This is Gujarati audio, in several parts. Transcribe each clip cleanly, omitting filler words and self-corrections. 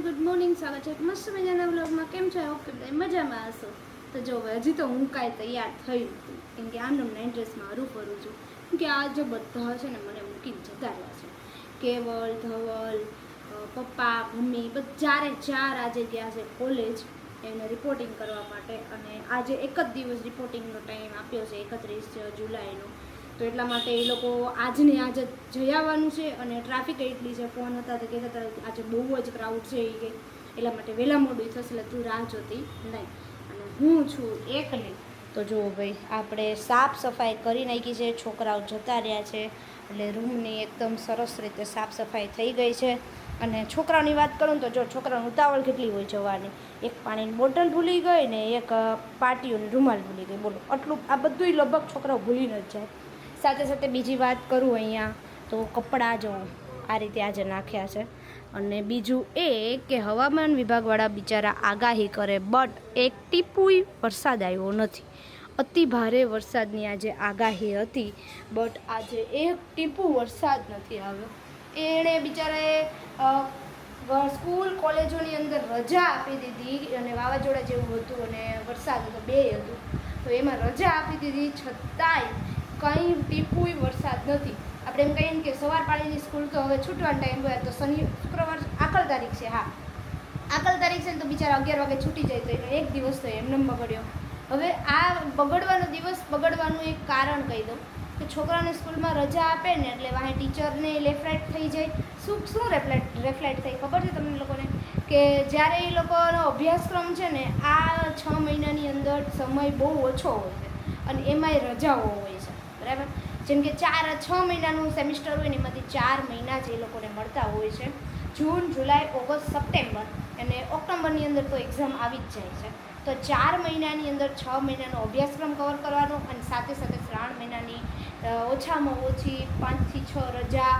ગુડ મોર્નિંગ, સ્વાગત છે મસ્ત મજાના વ્લોગમાં. કેમ છો? ઓકે, બધા મજામાં હશો. તો જો હજી તો હું કાંઈ તૈયાર થઈ હતી, કેમ કે આમ નાઇટ ડ્રેસમાં હરું ફરું છું. કેમ કે આજે બધા છે ને મને મૂકીને જતા રહ્યા છે. કેવલ, ધવલ, પપ્પા, મમ્મી બધા ચાર આજે ગયા છે કોલેજ એને રિપોર્ટિંગ કરવા માટે. અને આજે એક જ દિવસ રિપોર્ટિંગનો ટાઈમ આપ્યો છે, 31 જુલાઈનો. તો એટલા માટે એ લોકો આજને આજે જઈ આવવાનું છે. અને ટ્રાફિક એટલી છે, ફોન હતા તો કહેતા હતા આજે બહુ જ ક્રાઉડ છે એ કંઈ, એટલા માટે વહેલા મોડું થશે, એટલે તું રાહ જોતી નહીં. અને હું છું એકલી. તો જુઓ ભાઈ, આપણે સાફ સફાઈ કરી નાખી છે, છોકરાઓ જતા રહ્યા છે એટલે રૂમની એકદમ સરસ રીતે સાફ સફાઈ થઈ ગઈ છે. અને છોકરાઓની વાત કરું તો જો છોકરાઓની ઉતાવળ કેટલી હોય જવાની. એક પાણીની બોટલ ભૂલી ગઈ ને એક પાટીઓની રૂમાલ ભૂલી ગઈ. બોલો, આટલું આ બધું લગભગ છોકરાઓ ભૂલીને જ જાય. સાથે સાથે બીજી વાત કરું અહીંયા તો કપડાં જો આ રીતે આજે નાખ્યા છે. અને બીજું એ કે હવામાન વિભાગવાળા બિચારા આગાહી કરે, બટ એક ટીપુય વરસાદ આવ્યો નથી. અતિ ભારે વરસાદની આજે આગાહી હતી, બટ આજે એક ટીપું વરસાદ નથી આવ્યો. એણે બિચારાએ સ્કૂલ કોલેજોની અંદર રજા આપી દીધી, અને વાવાઝોડા જેવું હતું અને વરસાદ હતો, બે હતું. તો એમાં રજા આપી દીધી, છતાંય કંઈ ટીપુય વરસાદ નથી. આપણે એમ કહીએ ને કે સવાર પાળીની સ્કૂલ તો હવે છૂટવાનો ટાઈમ હોય, તો શુક્રવાર આકલ તારીખ છે. હા, આકલ તારીખ છે ને, તો બિચારા 11 વાગે છૂટી જાય, તો એક દિવસ તો એમને બગડ્યો. હવે આ બગડવાનું એક કારણ કહી દઉં કે છોકરાને સ્કૂલમાં રજા આપે ને એટલે વાહે ટીચરને લેફ્ટ થઈ જાય. શું રેફ્લેટ થઈ ખબર છે તમને લોકોને? કે જ્યારે એ લોકોનો અભ્યાસક્રમ છે ને, આ 6 મહિનાની અંદર સમય બહુ ઓછો હોય છે અને એમાંય રજાઓ હોય છે, બરાબર? જેમ કે 6 મહિનાનું સેમિસ્ટર હોય ને, એમાંથી 4 મહિના જ એ લોકોને મળતા હોય છે. જૂન, જુલાઈ, ઓગસ્ટ, સપ્ટેમ્બર અને ઓક્ટોબરની અંદર તો એક્ઝામ આવી જ જાય છે. તો 4 મહિનાની અંદર 6 મહિનાનો અભ્યાસક્રમ કવર કરવાનો અને સાથે સાથે 3 મહિનાની ઓછામાં ઓછી 5 થી 6 રજા,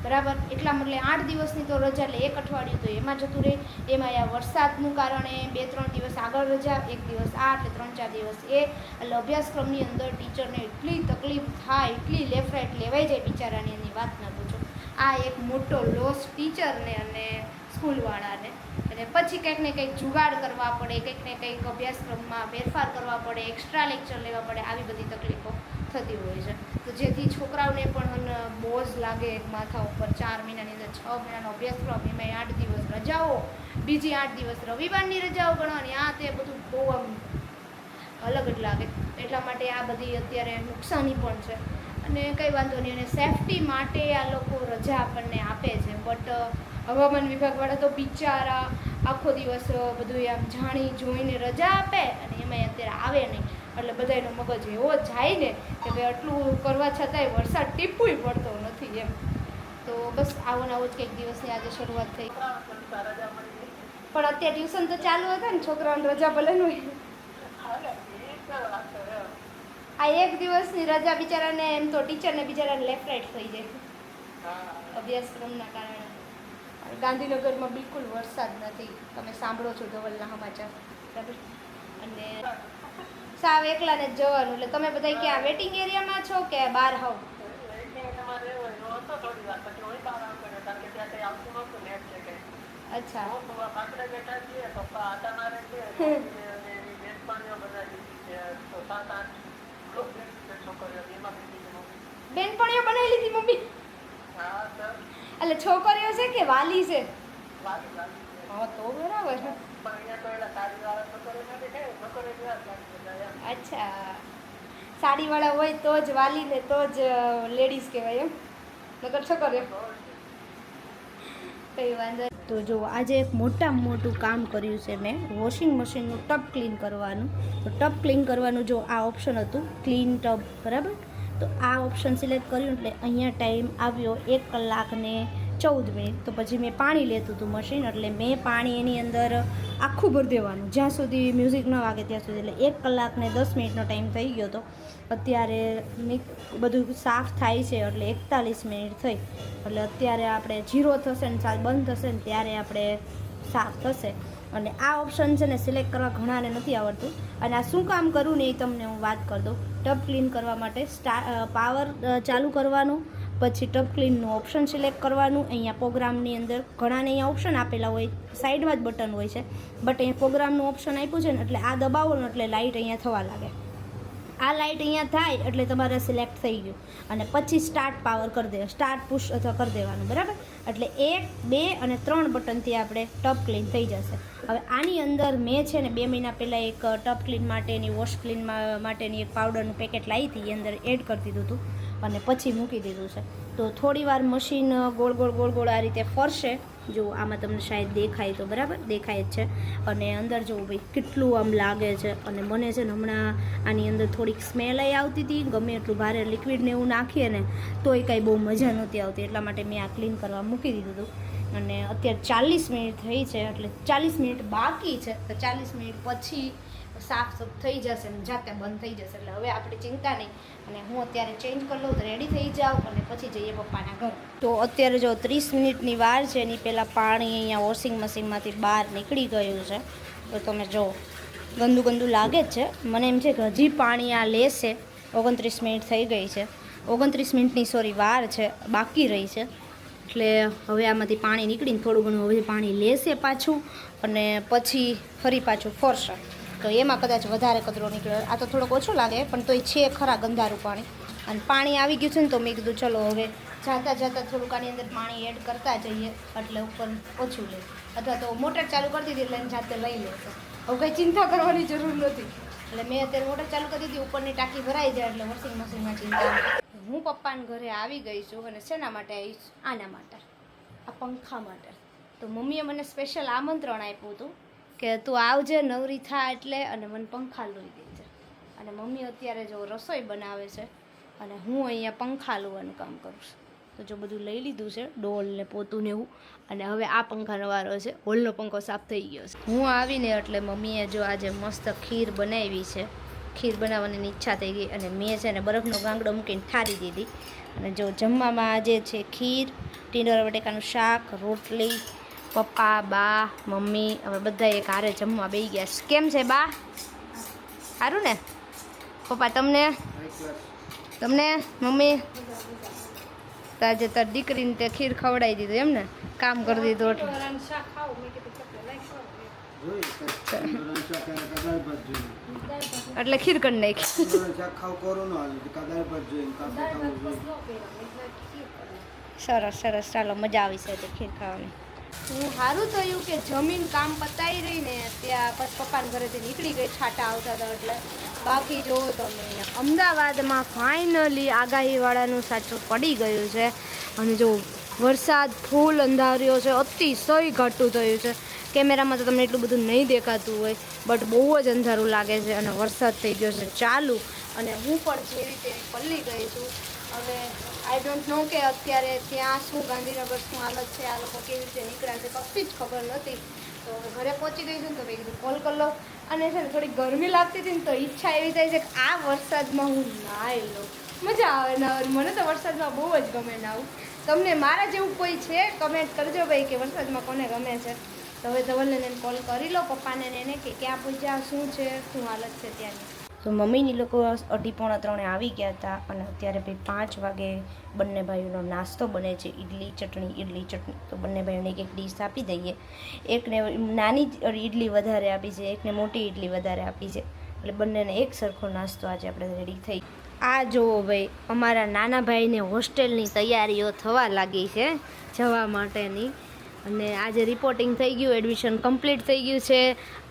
બરાબર? એટલા એટલે 8 દિવસની તો રજા, એટલે એક અઠવાડિયું તો એમાં જતું રહે. એમાં આ વરસાદનું કારણે 2-3 દિવસ આગળ રજા, એક દિવસ આ, એટલે 3-4 દિવસ એ. એટલે અભ્યાસક્રમની અંદર ટીચરને એટલી તકલીફ થાય, એટલી લેફ્ટ રાઈટ લેવાઈ જાય બિચારાની, એની વાત ન પૂછો. આ એક મોટો લોસ ટીચરને અને સ્કૂલવાળાને. અને પછી કંઈક ને કંઈક જુગાડ કરવા પડે, કંઈક ને કંઈક અભ્યાસક્રમમાં ફેરફાર કરવા પડે, એક્સ્ટ્રા લેક્ચર લેવા પડે, આવી બધી તકલીફો થતી હોય છે. તો જેથી છોકરાઓને પણ બોજ લાગે એક માથા ઉપર. 4 મહિનાની અંદર 6 મહિનાનો અભ્યાસક્રમ, એમાં 8 દિવસ રજાઓ, બીજી 8 દિવસ રવિવારની રજાઓ ગણવાની, આ તે બધું બહુ આમ અલગ જ લાગે. એટલા માટે આ બધી અત્યારે નુકસાની પણ છે. અને કંઈ વાંધો નહીં, અને સેફટી માટે આ લોકો રજા આપણને આપે છે. બટ હવામાન વિભાગવાળા તો બિચારા આખો દિવસ બધું આમ જાણી જોઈને રજા આપે, અને એમાં અત્યારે આવે નહીં. એટલે બધાનો મગજ એવો જાય ને કે ભાઈ આટલું કરવા છતાંય વરસાદ ટીપુય પડતો નથી એમ. તો બસ આવો ને આવો જ કંઈક દિવસની આજે શરૂઆત થઈ. પણ અત્યારે ટ્યુશન તો ચાલુ હતા ને, છોકરાઓને રજા ભલે ન હોય. આ એક દિવસની રજા બિચારાને, એમ તો ટીચરને બિચારાને લેફ્ટ રાઈટ થઈ જાય અભ્યાસક્રમના કારણે. ગાંધીનગરમાં બિલકુલ વરસાદ નથી, તમે સાંભળો છો ધવલના સમાચાર, બરાબર? અને સાવ એકલાને જ જવાનું. એટલે તમે બધા ક્યાં વેટિંગ એરિયામાં છો કે બહાર હોવ? અચ્છા, બેનપણીઓ બનાવી લીધી મમ્મી? એટલે છોકરીઓ છે કે વાલી છે? હા, તો બરાબર. અચ્છા, સાડીવાળા હોય તો જ વાલી ને તો જ લેડીઝ કહેવાય એમ, નકર છોકરીઓ. કંઈ વાંધો. તો જો આજે એક મોટામાં મોટું કામ કર્યું છે મેં, વોશિંગ મશીનનું ટબ ક્લીન કરવાનું. તો ટબ ક્લીન કરવાનું જો આ ઓપ્શન હતું, ક્લીન ટબ, બરાબર? તો આ ઓપ્શન સિલેક્ટ કર્યું એટલે અહીંયા ટાઈમ આવ્યો 1 કલાક ને 14 મિનિટ. તો પછી મેં પાણી લેતું હતું મશીન, એટલે મેં પાણી એની અંદર આખું ભરી દેવાનું જ્યાં સુધી મ્યુઝિક ન વાગે ત્યાં સુધી. એટલે 1 કલાક ને 10 મિનિટનો ટાઈમ થઈ ગયો હતો. અત્યારે બધું સાફ થાય છે એટલે 41 મિનિટ થઈ. એટલે અત્યારે આપણે 0 થશે ને બંધ થશે ને ત્યારે આપણે સાફ થશે. અને આ ઓપ્શન છે ને સિલેક્ટ કરવા ઘણાને નથી આવડતું. અને આ શું કામ કરું ને એ તમને હું વાત કરી દઉં. ટબ ક્લીન કરવા માટે પાવર ચાલુ કરવાનું, પછી ટબ ક્લીનનું ઓપ્શન સિલેક્ટ કરવાનું. અહીંયા પ્રોગ્રામની અંદર ઘણાને અહીંયા ઓપ્શન આપેલા હોય, સાઈડમાં જ બટન હોય છે, બટ અહીંયા પ્રોગ્રામનું ઓપ્શન આપ્યું છે ને એટલે આ દબાવો ને એટલે લાઇટ અહીંયા થવા લાગે. આ લાઇટ અહીંયા થાય એટલે તમારે સિલેક્ટ થઈ ગયું અને પછી સ્ટાર્ટ પાવર કરી દેવાનું, સ્ટાર્ટ પુશ અથવા કરી દેવાનું, બરાબર. એટલે 1, 2 અને 3 બટનથી આપણે ટબ ક્લીન થઈ જશે. હવે આની અંદર મેં છે ને 2 મહિના પહેલાં એક ટબ ક્લીન માટેની, વોશ ક્લીન માટેની એક પાવડરનું પેકેટ લાવી હતી, એ અંદર એડ કરી દીધું હતું અને પછી મૂકી દીધું છે. તો થોડી વાર મશીન ગોળ ગોળ આ રીતે ફરશે. જો આમાં તમને શાયદ દેખાય તો, બરાબર દેખાય જ છે. અને અંદર જોવું ભાઈ કેટલું આમ લાગે છે. અને મને છે ને હમણાં આની અંદર થોડીક સ્મેલ આવતી હતી, ગમે એટલું ભારે લિક્વિડ ને એવું નાખીએ ને તોય કાંઈ બહુ મજા નહોતી આવતી, એટલા માટે મેં આ ક્લીન કરવા મૂકી દીધું હતું. અને અત્યારે 40 મિનિટ થઈ છે, એટલે 40 મિનિટ બાકી છે. તો 40 મિનિટ પછી સાફ થઈ જશે ને જાતે બંધ થઈ જશે, એટલે હવે આપણે ચિંતા નહીં. અને હું અત્યારે ચેન્જ કરી લઉં તો રેડી થઈ જાઉં અને પછી જઈએ પપ્પાના ઘર. તો અત્યારે જો 30 મિનિટની વાર છે, એની પહેલાં પાણી અહીંયા વોશિંગ મશીનમાંથી બહાર નીકળી ગયું છે. તો તમે જો ગંદુ લાગે જ છે. મને એમ છે કે હજી પાણી આ લેશે. 29 મિનિટ થઈ ગઈ છે, 29 મિનિટની વાર છે બાકી રહી છે. એટલે હવે આમાંથી પાણી નીકળીને થોડું ઘણું હવે પાણી લેશે પાછું અને પછી ફરી પાછું ફરશે. તો એમાં કદાચ વધારે કચરો નીકળે. આ તો થોડોક ઓછો લાગે પણ તોય છે ખરા ગંધારું પાણી. અને પાણી આવી ગયું છે ને તો મેં કીધું ચલો હવે જાતા થોડુંક આની અંદર પાણી એડ કરતા જઈએ એટલે ઉપર ઓછું લે, અથવા તો મોટર ચાલુ કરી દીધી એટલે જાતે લઈ લેશે. હવે કંઈ ચિંતા કરવાની જરૂર નથી. એટલે મેં અત્યારે મોટર ચાલુ કરી દીધી, ઉપરની ટાંકી ભરાઈ જાય એટલે વોશિંગ મશીનમાં ચિંતા. હું પપ્પાના ઘરે આવી ગઈ છું અને શેના માટે આવીશ? આના માટે, આ પંખા માટે. તો મમ્મીએ મને સ્પેશિયલ આમંત્રણ આપ્યું હતું કે તું આવજે નવરી થાય એટલે, અને મને પંખા લઈ દેજે. અને મમ્મી અત્યારે જો રસોઈ બનાવે છે અને હું અહીંયા પંખા લેવાનું કામ કરું છું. તો જો બધું લઈ લીધું છે, ડોલ ને પોતું ને એવું. અને હવે આ પંખાનો વારો છે. હોલનો પંખો સાફ થઈ ગયો છે. હું આવીને એટલે મમ્મીએ જો આજે મસ્ત ખીર બનાવી છે. ખીર બનાવવાની ઈચ્છા થઈ ગઈ અને મેં છે ને બરફનો ગાંગડો મૂકીને ઠારી દીધી. અને જો જમવામાં આજે છે ખીર, ટીંડોરા બટેકાનું શાક, રોટલી. પપ્પા, બા, મમ્મી હવે બધા એક હારે જમવા બેસી ગયા છે. કેમ છે બા? સારું ને? પપ્પા તમને મમ્મી તાજે તાર દીકરીને તે ખીર ખવડાવી દીધું એમ ને? કામ કરી દીધું એટલે ખીર કરી નાખી. સરસ ચાલો મજા આવી છે ખીર ખાવાની. હું સારું થયું કે જમીન કામ પતાવી રહી ને ત્યાં પછી પપ્પાના ઘરેથી નીકળી ગઈ, છાંટા આવતા હતા એટલે. બાકી જો તમે અમદાવાદમાં ફાઇનલી આગાહીવાળાનું સાચું પડી ગયું છે. અને જો વરસાદ ફૂલ અંધાર્યો છે, અતિશય ઘાટું થયું છે. કેમેરામાં તો તમને એટલું બધું નહીં દેખાતું હોય બટ બહુ જ અંધારું લાગે છે. અને વરસાદ થઈ ગયો છે ચાલુ. અને હું પણ જે રીતે પલ્લી ગઈ છું. હવે આઈ ડોન્ટ નો કે અત્યારે ત્યાં શું ગાંધીનગર શું હાલત છે, આ લોકો કેવી રીતે નીકળ્યા છે કશી જ ખબર નથી. તો ઘરે પહોંચી ગઈ છું ને તો મેં કીધું કોલ કરી લો. અને છે ને થોડી ગરમી લાગતી હતી ને તો ઈચ્છા એવી થાય છે કે આ વરસાદમાં હું નાહી લઉં. મજા આવે નાહવાની. મને તો વરસાદમાં બહુ જ ગમે નાહવું. તમને મારા જેવું કોઈ છે કમેન્ટ કરજો ભાઈ કે વરસાદમાં કોને ગમે છે. તો હવે ધવલને કોલ કરી લો પપ્પાને એને કે ક્યાં પૂછ્યા, શું છે, શું હાલત છે ત્યાંની. તો મમ્મીની લોકો 2:30 આવી ગયા હતા. અને અત્યારે ભાઈ 5 વાગે બંને ભાઈઓનો નાસ્તો બને છે, ઇડલી ચટણી. તો બંને ભાઈઓને એક ડીશ આપી દઈએ. એકને નાની ઇડલી વધારે આપી છે, એકને મોટી ઇડલી વધારે આપી છે. એટલે બંનેને એક સરખો નાસ્તો આજે આપણે રેડી થઈ. આ જુઓ ભાઈ અમારા નાના ભાઈને હોસ્ટેલની તૈયારીઓ થવા લાગી છે જવા માટેની. અને આજે રિપોર્ટિંગ થઈ ગયું, એડમિશન કમ્પ્લીટ થઈ ગયું છે.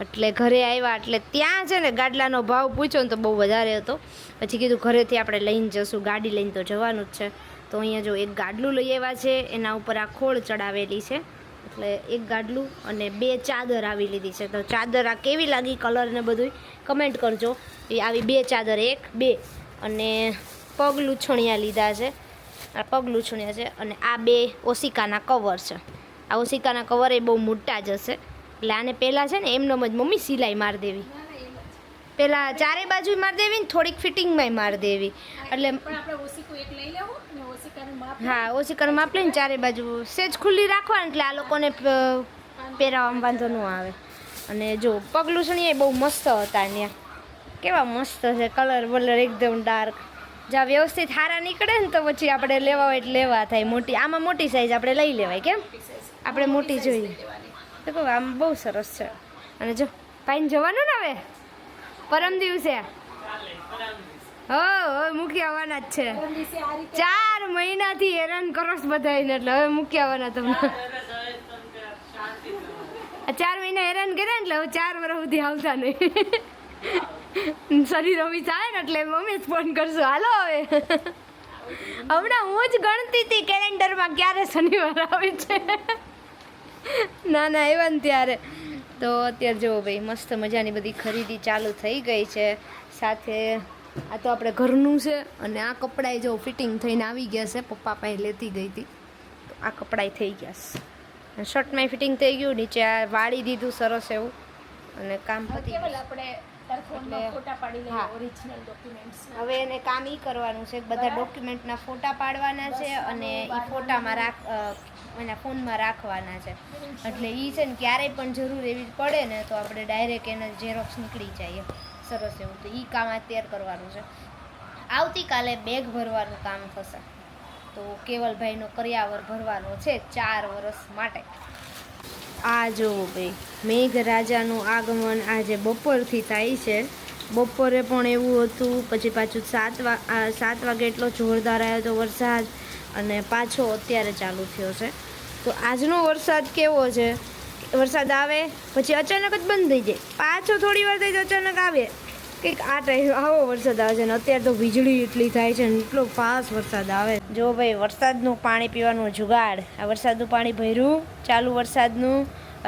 એટલે ઘરે આવ્યા એટલે ત્યાં છે ને ગાડલાનો ભાવ પૂછ્યો ને તો બહુ વધારે હતો. પછી કીધું ઘરેથી આપણે લઈને જશું, ગાડી લઈને તો જવાનું જ છે. તો અહીંયા જો એક ગાડલું લઈ આવ્યા છે, એના ઉપર આ ખોળ ચડાવેલી છે. એટલે એક ગાડલું અને 2 ચાદર આવી લીધી છે. તો ચાદર આ કેવી લાગી, કલર ને બધું કમેન્ટ કરજો. એ આવી 2 ચાદર, 1, 2 અને પગ લૂછણિયા લીધા છે. આ પગ લૂછણિયા છે. અને આ 2 ઓશિકાના કવર છે. આ ઓશિકાના કવર એ બહુ મોટા જ હશે. એટલે આને પહેલાં છે ને એમનો જ મમ્મી સિલાઈ મારી દેવી, પહેલાં ચારે બાજુ મારી દેવી ને થોડીક ફિટિંગમાંય મારી દેવી. એટલે હા ઓશિકાનું માપ લઈને ચારે બાજુ સેજ ખુલ્લી રાખવાની એટલે આ લોકોને પહેરાવામાં વાંધો ન આવે. અને જો પગલું છે ને એ બહુ મસ્ત હતા ત્યાં, કેવા મસ્ત છે, કલર બલર એકદમ ડાર્ક. જ્યાં વ્યવસ્થિત હારા નીકળે ને તો પછી આપણે લેવા હોય એટલે લેવા થાય. મોટી આમાં મોટી સાઈઝ આપણે લઈ લેવાય. કેમ આપણે મોટી જોઈએ તો કહું આમ બહુ સરસ છે. અને જો પાઈને જવાનું ને હવે પરમ દિવસે હો મૂકી આવવાના જ છે. 4 મહિનાથી હેરાન કરો છો બધાને એટલે હવે મૂકી આવવાના તમને. 4 મહિના હેરાન કર્યા એટલે હવે 4 વર્ષ સુધી આવતા નહીં. શરીર રમી થાય ને એટલે મમ્મી જ ફોન કરશું હાલો હવે. હમણાં હું જ ગણતી હતી કેલેન્ડરમાં ક્યારે શનિવાર આવે છે. ના આવ્યા ને ત્યારે તો અત્યારે જુઓ ભાઈ મસ્ત મજાની બધી ખરીદી ચાલુ થઈ ગઈ છે. સાથે આ તો આપણે ઘરનું છે અને આ કપડાએ જો ફિટિંગ થઈને આવી ગયા છે. પપ્પા પાસે લેતી ગઈ હતી તો આ કપડાએ થઈ ગયા છે. શર્ટમાં ફિટિંગ થઈ ગયું, નીચે આ વાળી દીધું સરસ એવું અને કામ પતી હવે એને કામ ઈ કરવાનું છે. બધા ડોક્યુમેન્ટના ફોટા પાડવાના છે અને એ ફોટામાં એના ફોનમાં રાખવાના છે. એટલે એ છે ને ક્યારેય પણ જરૂર એવી પડે ને તો આપણે ડાયરેક્ટ એના ઝેરોક્સ નીકળી જઈએ સરસ એવું. તો એ કામ અત્યારે કરવાનું છે. આવતીકાલે બેગ ભરવાનું કામ થશે. તો કેવલભાઈનો કરિયાવર ભરવાનો છે 4 વર્ષ માટે. આ જોવો ભાઈ મેઘરાજાનું આગમન આજે બપોરથી થાય છે. બપોરે પણ એવું હતું, પછી પાછું 7 વાગે એટલો જોરદાર આવ્યો હતો વરસાદ અને પાછો અત્યારે ચાલુ થયો છે. તો આજનો વરસાદ કેવો છે, વરસાદ આવે પછી અચાનક જ બંધ થઈ જાય, પાછો થોડી વાર થઈ જાય અચાનક આવે, કંઈક આ ટાઈમ આવો વરસાદ આવે છે. ને અત્યારે તો વીજળી એટલી થાય છે ને એટલો ફાસ્ટ વરસાદ આવે. જો ભાઈ વરસાદનું પાણી પીવાનું જુગાડ, આ વરસાદનું પાણી ભર્યું ચાલુ વરસાદનું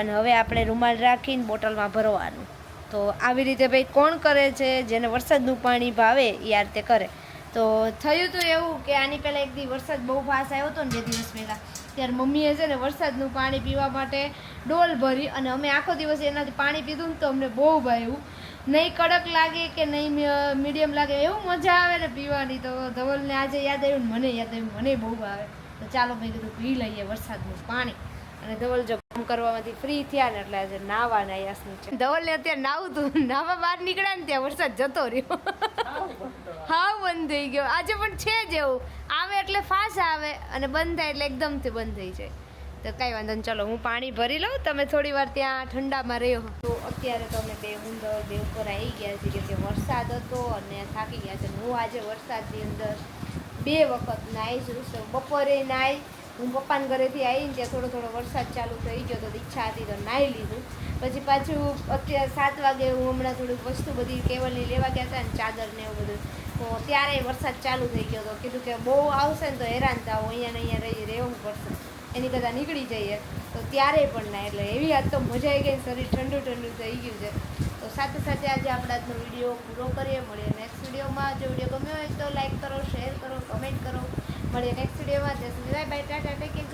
અને હવે આપણે રૂમાલ રાખીને બોટલમાં ભરવાનું. તો આવી રીતે ભાઈ કોણ કરે છે, જેને વરસાદનું પાણી ભાવે એ આ રીતે કરે. તો થયું તો એવું કે આની પહેલાં એક દી વરસાદ બહુ ફાસ્ટ આવ્યો હતો ને 2 દિવસ પહેલાં, ત્યારે મમ્મીએ છે ને વરસાદનું પાણી પીવા માટે ડોલ ભરી અને અમે આખો દિવસ એનાથી પાણી પીધું ને તો અમને બહુ ભાવ્યું. નહીં કડક લાગે કે નહીં મીડિયમ લાગે, એવું મજા આવે ને પીવાની. તો ધવલને આજે યાદ આવ્યું ને મને યાદ આવ્યું, મને બહુ ભાવે. તો ચાલો મેં કીધું પી લઈએ વરસાદનું પાણી. અને ધવલ જો કામ કરવામાંથી ફ્રી થયા ને એટલે આજે નાવાના યાસનું છે. ધવલને અત્યારે નાવું તું, નાવા બહાર નીકળ્યા ને ત્યાં વરસાદ જતો રહ્યો. હા બંધ થઈ ગયો. આજે પણ છે જ એવું, આવે એટલે ફાસ્ટ આવે અને બંધ થાય એટલે એકદમથી બંધ થઈ જાય. તો કાંઈ વાંધો નહીં, ચલો હું પાણી ભરી લઉં, તમે થોડી વાર ત્યાં ઠંડામાં રહ્યો. તો અત્યારે તો અમે બે ઉપર આવી ગયા છીએ કે વરસાદ હતો અને થાકી ગયા છે. હું આજે વરસાદની અંદર 2 વખત નાહી છું. બપોરે નાહી, હું પપ્પાના ઘરેથી આવીને ત્યાં થોડો વરસાદ ચાલુ થઈ ગયો તો ઈચ્છા હતી તો નાહી લીધું. પછી પાછું અત્યારે 7 વાગે હું હમણાં થોડીક વસ્તુ બધી કેવલની લેવા ગયા હતા ને ચાદર ને એવું બધું, તો ત્યારે વરસાદ ચાલુ થઈ ગયો હતો. કીધું કે બહુ આવશે ને તો હેરાન થાવ, અહીંયા રહેવું પડશે, એની કરતાં નીકળી જઈએ. તો ત્યારે પણ ના, એટલે એવી આજ તો મજા આવી ગઈ, શરીર ઠંડુ થઈ ગયું છે. તો સાથે સાથે આજે આપણે આજનો વિડીયો પૂરો કરીએ. મળીએ નેક્સ્ટ વિડીયોમાં. જો વિડીયો ગમ્યો હોય તો લાઈક કરો, શેર કરો, કમેન્ટ કરો. મળીએ નેક્સ્ટ વિડીયોમાં. ત્યાં સુધી bye bye, Tata, take care.